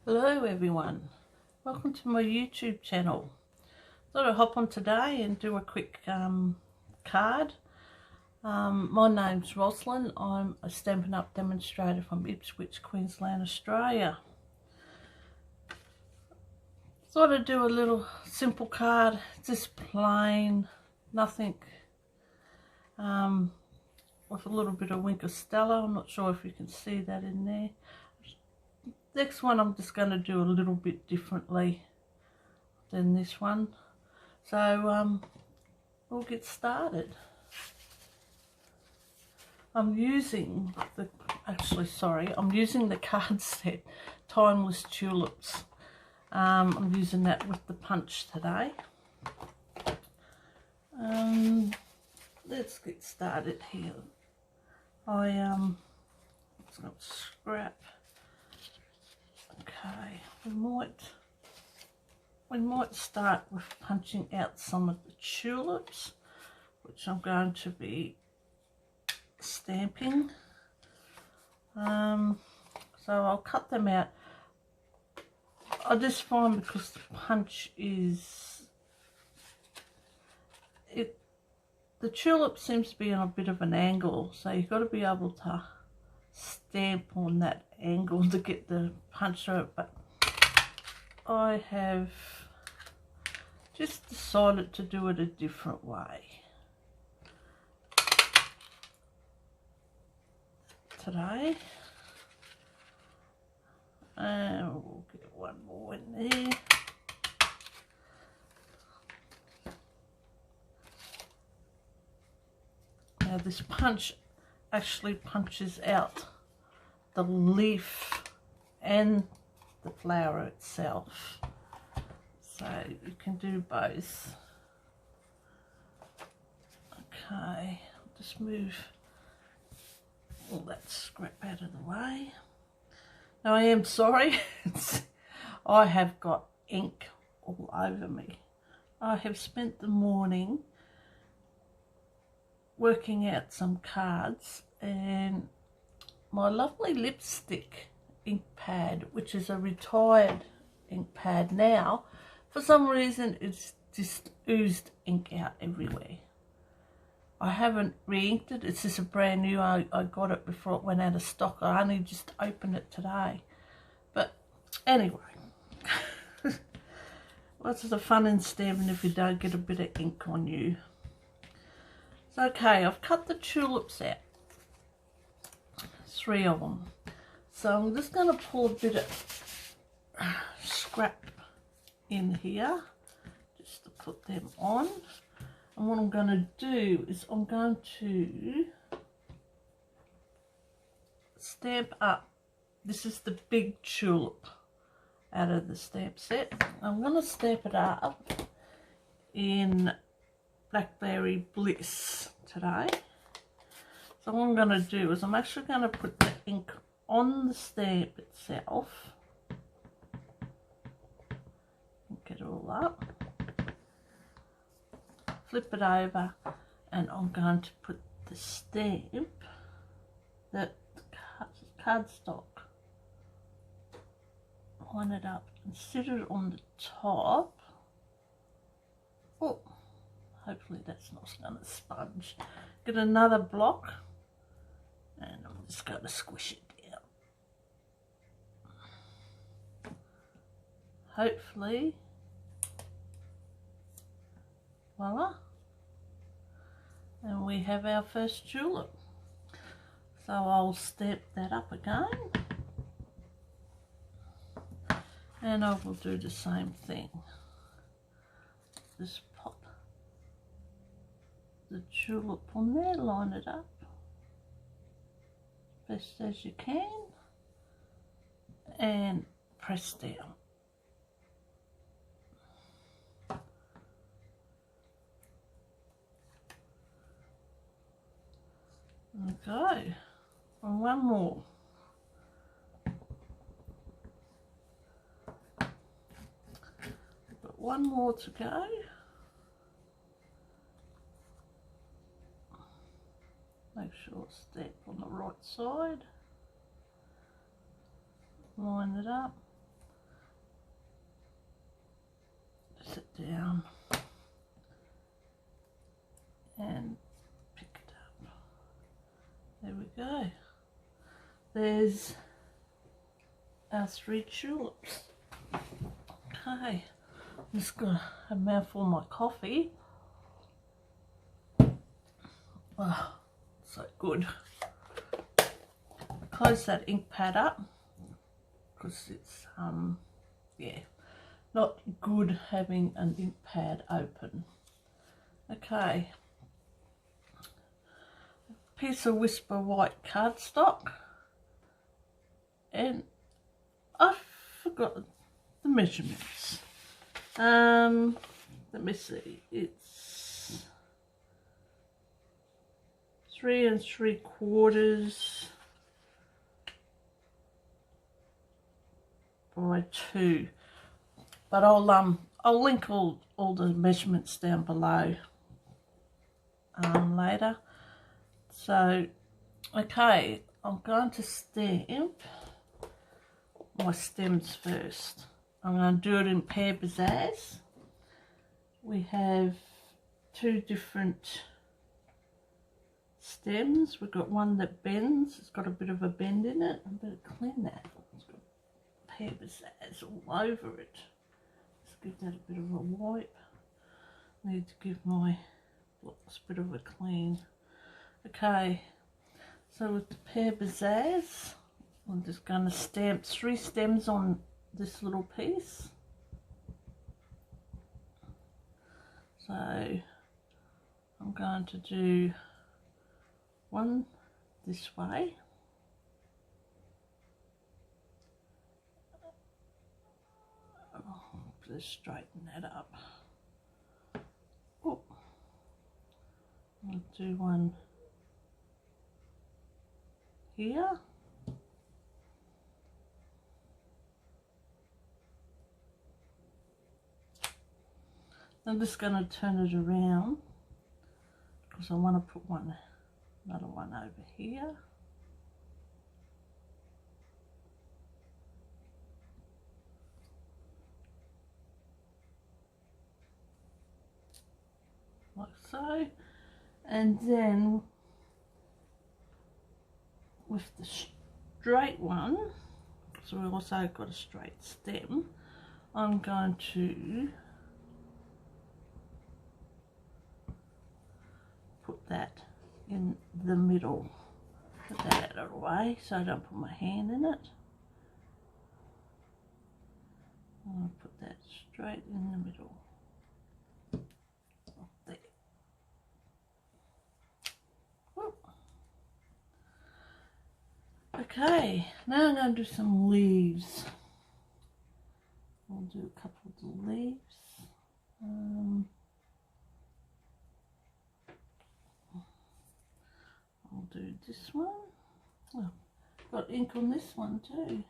Hello everyone, welcome to my YouTube channel. Thought I'd hop on today and do a quick card. My name's Rosalind. I'm a Stampin' Up demonstrator from Ipswich, Queensland, Australia. Thought I'd do a little simple card, just plain, nothing, with a little bit of wink of Stella. I'm not sure if you can see that in there. Next one I'm just going to do a little bit differently than this one. So we'll get started. I'm using the card set Timeless Tulips. I'm using that with the punch today. Let's get started here. It's got scrap. Okay, we might start with punching out some of the tulips, which I'm going to be stamping. So I'll cut them out. I just find because the punch is, the tulip seems to be on a bit of an angle, so you've got to be able to stamp on that angle to get the punch through it. But I have just decided to do it a different way today, and we'll get one more in there. Now this punch actually punches out the leaf and the flower itself, so you can do both. Okay, I'll just move all that scrap out of the way. Now I am sorry, I have got ink all over me. I have spent the morning working out some cards, and my lovely lipstick ink pad, which is a retired ink pad now, for some reason it's just oozed ink out everywhere. I haven't re-inked it, it's just a brand new. I got it before it went out of stock. I only just opened it today. But anyway, what's the fun in stamping if you don't get a bit of ink on you? So, okay, I've cut the tulips out, 3 of them. So I'm just going to pull a bit of scrap in here just to put them on. And what I'm going to do is I'm going to stamp up. This is the big tulip out of the stamp set. I'm going to stamp it up in BLACKBERRY BLISS today. So what I'm going to do is I'm actually going to put the ink on the stamp itself. Get it all up. Flip it over, and I'm going to put the stamp, that cardstock, line it up and sit it on the top. Oh, hopefully that's not going to sponge. Get another block, and I'm just going to squish it down. Hopefully, voila, and we have our first tulip. So I'll stamp that up again, and I will do the same thing. Just pop the tulip on there, line it up best as you can, and press down. Okay, and one more. Got one more to go. Make sure it's stamped on the right side. Line it up. down and pick it up. There we go. There's our 3 tulips. Okay, I'm just gonna have a mouthful of my coffee. Oh, so good. Close that ink pad up because it's yeah, not good having an ink pad open. Okay, piece of Whisper white cardstock, and I forgot the measurements. Let me see, it's 3 3/4 by 2, but I'll link all the measurements down below later. So okay, I'm going to stamp my stems first. I'm going to do it in PIZZAZZ. We have 2 different stems. We've got one that bends, it's got a bit of a bend in it. I better clean that. It's got PIZZAZZ all over it. Let's give that a bit of a wipe. Need to give my blocks a bit of a clean. Okay, so with the PIZZAZZ, I'm just going to stamp 3 stems on this little piece. So I'm going to do one this way, just straighten that up. Oh, I'll do one here. I'm just going to turn it around because I want to put another one over here. Like so. And then with the straight one, so we also got a straight stem, I'm going to put that in the middle. Put that out of the way so I don't put my hand in it. I'm going to put that straight in the middle. There. Oh. Okay, now I'm going to do some leaves. I'll do a couple of the leaves. I'll do this one. Oh, got ink on this one too.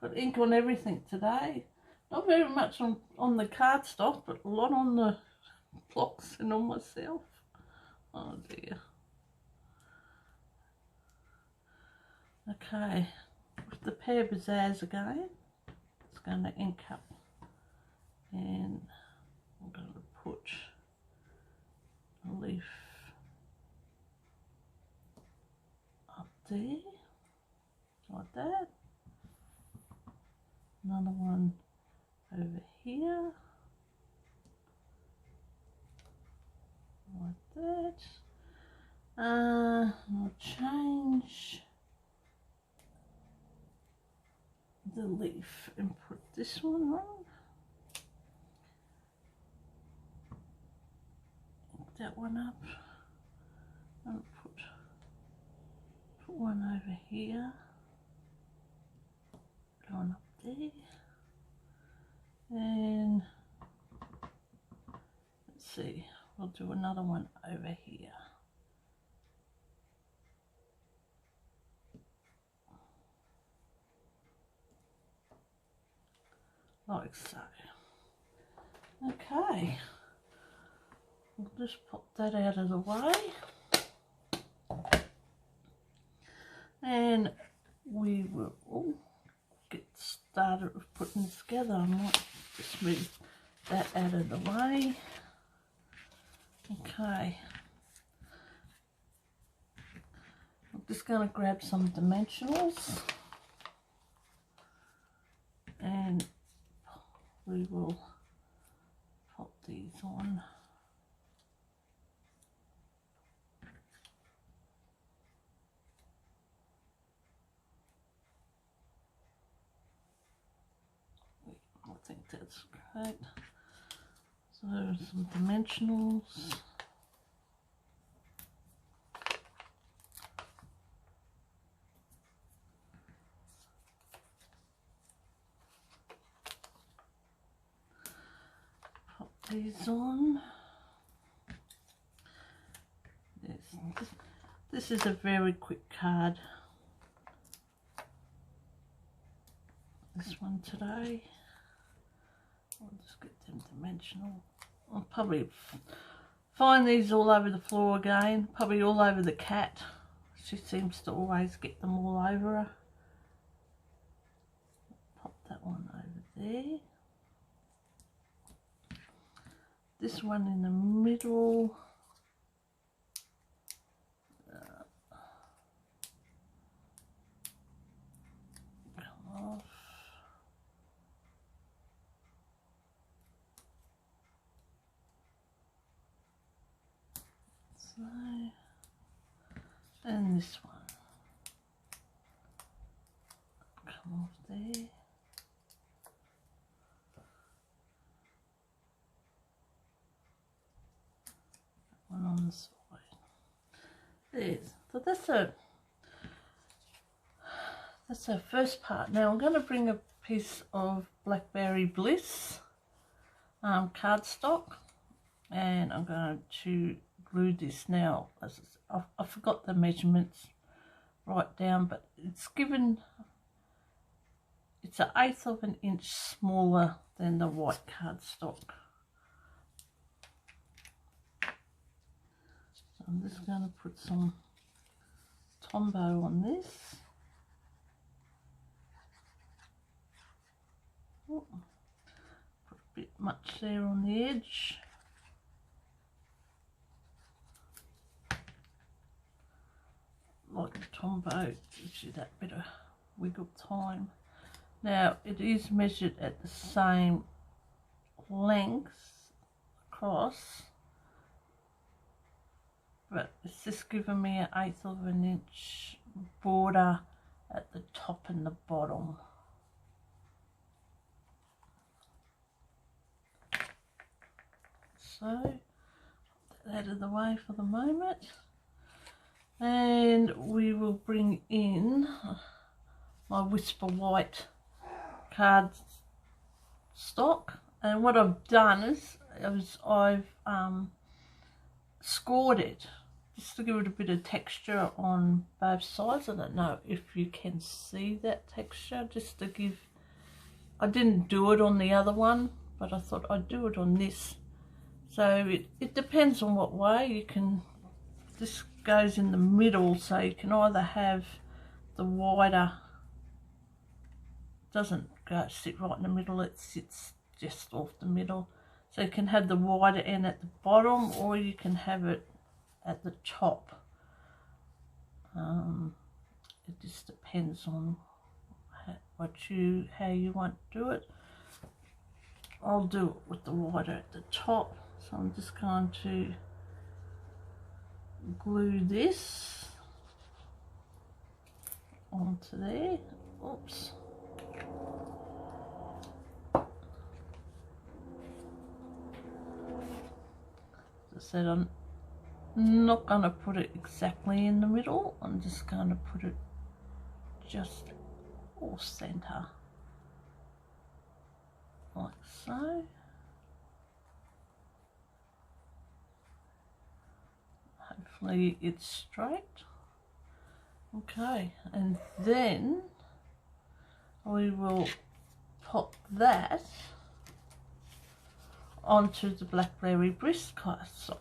Got ink on everything today. Not very much on the cardstock, but a lot on the blocks and on myself. Oh dear. Okay, with the PIZZAZZ again, it's going to ink up, and I'm going to put a leaf up there, like that. Another one over here, like that. I'll change the leaf and put this one on. Pick that one up and put one over here, one up there, and let's see, we'll do another one over here. Like so. Okay, we'll just pop that out of the way, and we will get started with putting this together. I might just move that out of the way. Okay. I'm just going to grab some dimensionals and we will pop these on. I think that's great. So some dimensionals. Pop these on. This is a very quick card. This one today. I'll just get them dimensional. I'll probably find these all over the floor again, probably all over the cat. She seems to always get them all over her. Pop that one over there. This one in the middle. Come off. So, and this one, come off there. One on the side. There's, so that's our first part. Now I'm going to bring a piece of BLACKBERRY BLISS cardstock, and I'm going to glue this now. I forgot the measurements right down, but it's given, it's an 1/8 of an inch smaller than the white cardstock. So I'm just going to put some Tombow on this. Oh, put a bit much there on the edge. Like the Tombow gives you that bit of wiggle time. Now it is measured at the same length across, but it's just giving me an 1/8 of an inch border at the top and the bottom. So put that out of the way for the moment. And we will bring in my Whisper White cardstock, and what I've done is I've scored it just to give it a bit of texture on both sides. I don't know if you can see that texture, just to give, I didn't do it on the other one, but I thought I'd do it on this. So it depends on what way you can. This goes in the middle, so you can either have the wider, doesn't go sit right in the middle, it sits just off the middle, so you can have the wider end at the bottom, or you can have it at the top. It just depends on how you want to do it. I'll do it with the wider at the top, so I'm just going to glue this onto there. Oops. As I said, I'm not going to put it exactly in the middle. I'm just going to put it just off center, like so. Hopefully it's straight. Okay, and then we will pop that onto the BLACKBERRY BLISS cardstock.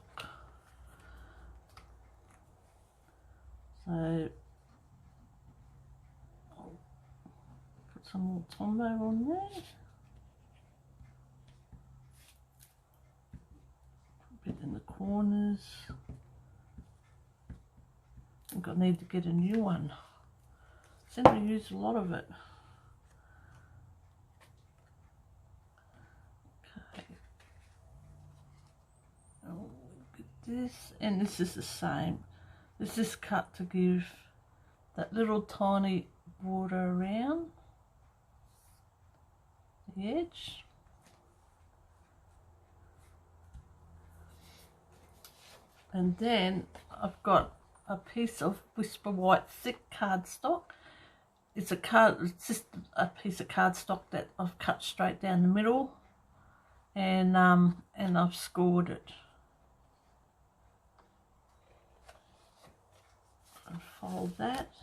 So I'll put some more Tombow on there. corners. I think I need to get a new one. I seem to use a lot of it. Okay. Oh, look at this, and this is the same. This is cut to give that little tiny border around the edge. And then I've got a piece of Whisper White thick cardstock. It's just a piece of cardstock that I've cut straight down the middle, and I've scored it. And fold that.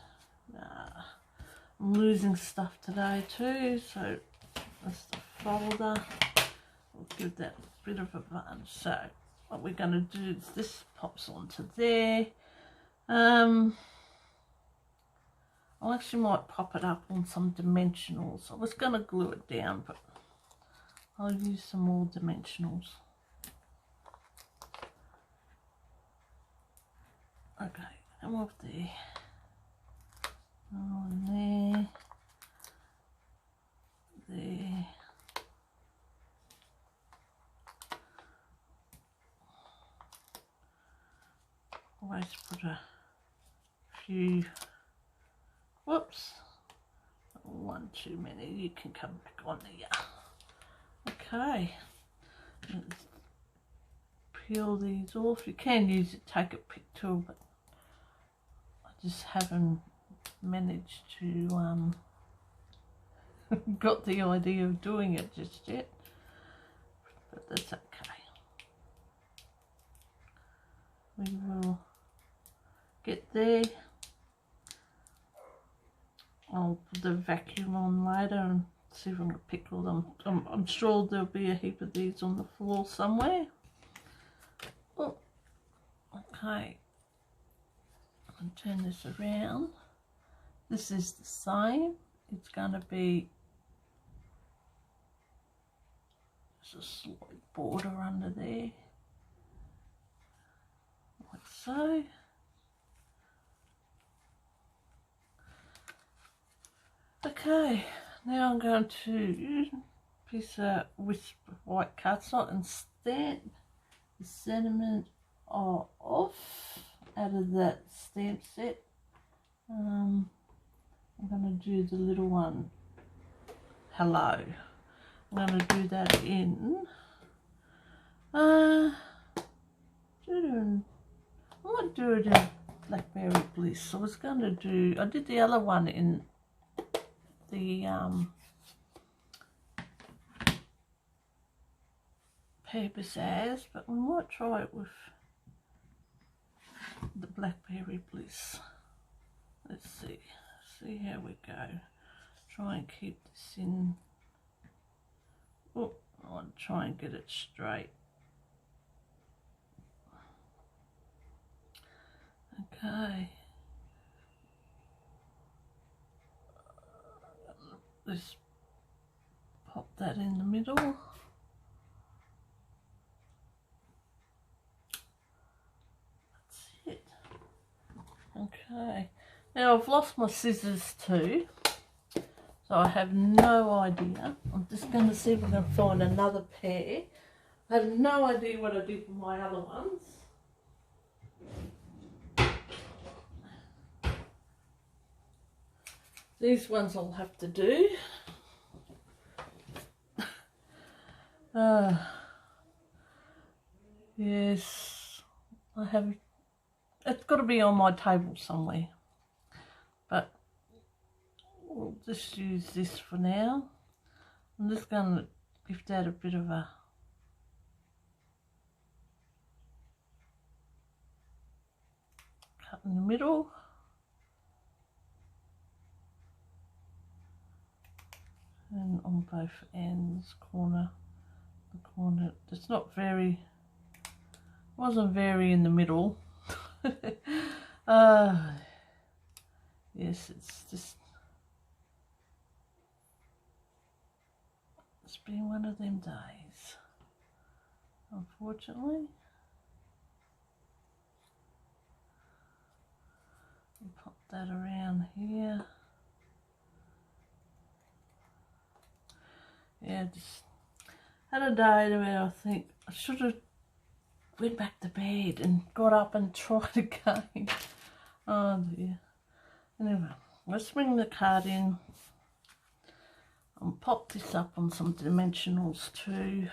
I'm losing stuff today too, so that's the folder. We'll give that a bit of a run. So what we're going to do is this pops onto there. I actually might pop it up on some dimensionals. I was going to glue it down, but I'll use some more dimensionals. Okay, come off there. On there. There. Always put a few, whoops, one too many. You can come back on there. Okay, let's peel these off. You can use it, take a pick tool, but I just haven't managed to got the idea of doing it just yet, but that's okay. We will get there. I'll put the vacuum on later and see if I can pick all them. I'm sure there'll be a heap of these on the floor somewhere. Oh, okay. I'll turn this around. This is the same. It's going to be just a slight border under there, like so. Okay, now I'm going to use a piece of Whisper White cardstock and stamp the sentiment off out of that stamp set. I'm going to do the little one, hello. I'm going to do that in I might do it in Blackberry Bliss. I did the other one in the PIZZAZZ, but we might try it with the Blackberry Bliss. Let's see how we go. Try and keep this in. Oh, I'll try and get it straight. Okay. Let's pop that in the middle. That's it. Okay. Now I've lost my scissors too, so I have no idea. I'm just going to see if I can find another pair. I have no idea what I did with my other ones. These ones I'll have to do. Yes, I have. It's got to be on my table somewhere. But we'll just use this for now. I'm just going to give that a bit of a cut in the middle. And on both ends, the corner, it's not very, wasn't very in the middle. Yes, it's been one of them days, unfortunately. Pop that around here. Yeah, just had a day where I think I should have went back to bed and got up and tried again. Oh dear. Anyway, let's bring the card in and pop this up on some dimensionals too.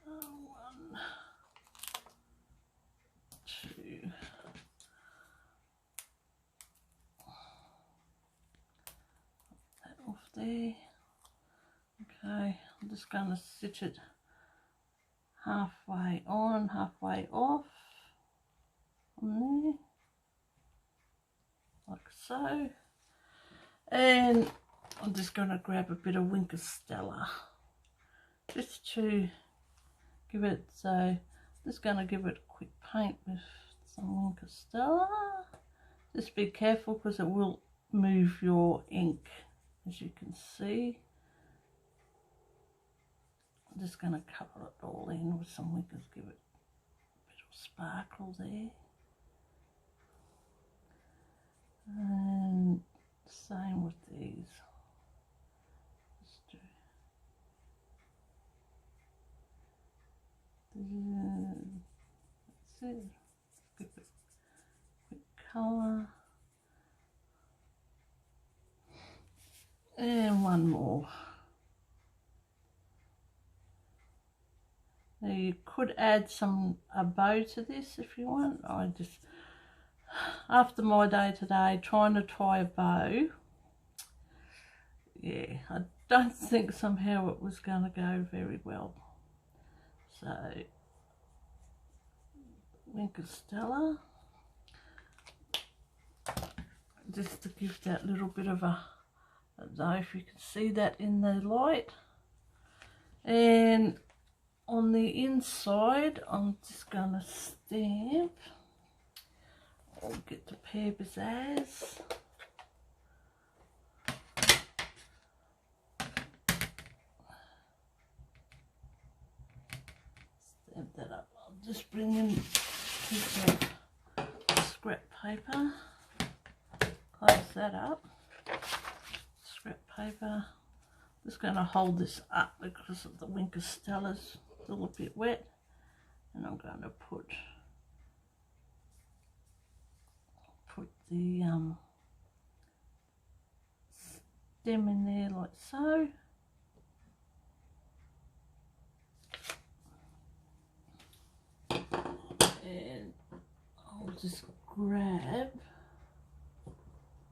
One, two. That off there. Okay, I'm just going to stitch it halfway on, halfway off, on there, like so. And I'm just going to grab a bit of STELLA, just to give it, so I'm just going to give it a quick paint with some STELLA. Just be careful because it will move your ink, as you can see. I'm just going to cover it all in with some Winkers, give it a bit of sparkle there. And same with these. Just do that's it. Give it a quick colour. And one more. Now you could add a bow to this if you want. I just, after my day today, trying to tie a bow, yeah, I don't think somehow it was going to go very well. So, STELLA, just to give that little bit of a, I don't know if you can see that in the light. And on the inside, I'm just going to stamp. I'll get the PIZZAZZ. Stamp that up. I'll just bring in a piece of scrap paper. Close that up. Scrap paper. Just going to hold this up because of the STELLA's a little bit wet, and I'm going to put the stem in there like so. And I'll just grab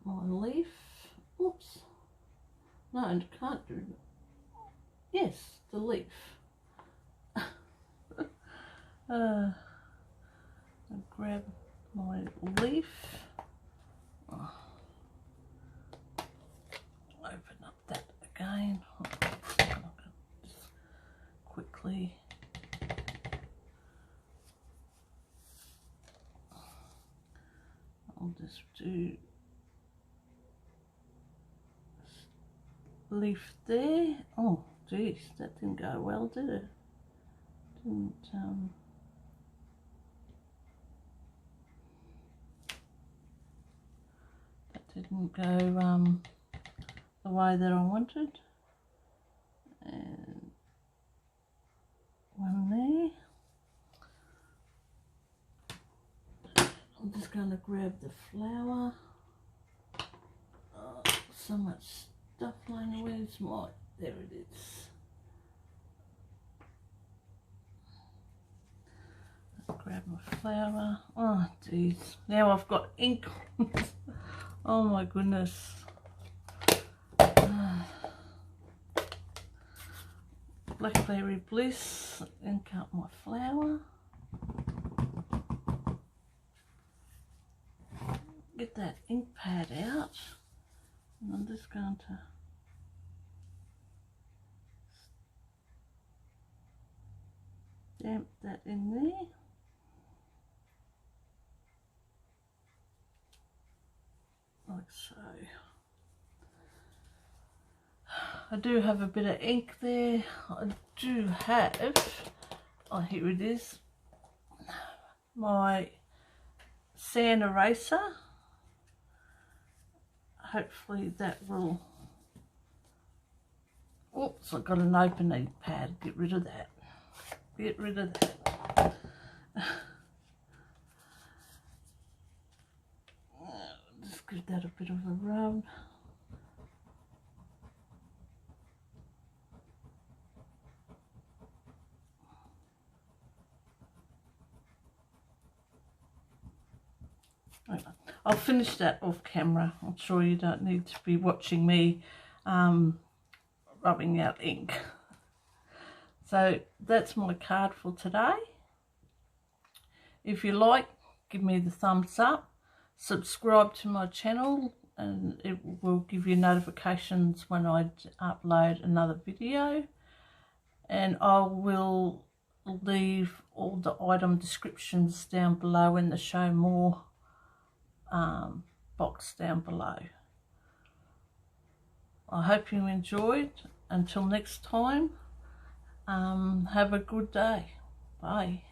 my leaf. Oops. No, I can't do that. Yes, the leaf. I'll grab my leaf. Oh. Open up that again. Just quickly. I'll just do leaf there. Oh geez, that didn't go well, did it? Didn't go the way that I wanted. And one there. I'm just going to grab the flower. Oh, so much stuff lying away. It's my, there it is. Grab my flower. Oh geez, now I've got ink. Oh my goodness. Blackberry Bliss, ink up my flower. Get that ink pad out, and I'm just going to stamp that in there. Like so. I do have a bit of ink there. I do have, oh here it is, my sand eraser. Hopefully that will, oops, I've got an opening pad, get rid of that, get rid of that. Just give that a bit of a rub. I'll finish that off camera. I'm sure you don't need to be watching me rubbing out ink. So that's my card for today. If you like, give me the thumbs up, subscribe to my channel, and it will give you notifications when I upload another video. And I will leave all the item descriptions down below in the show more box down below. I hope you enjoyed. Until next time, have a good day. Bye.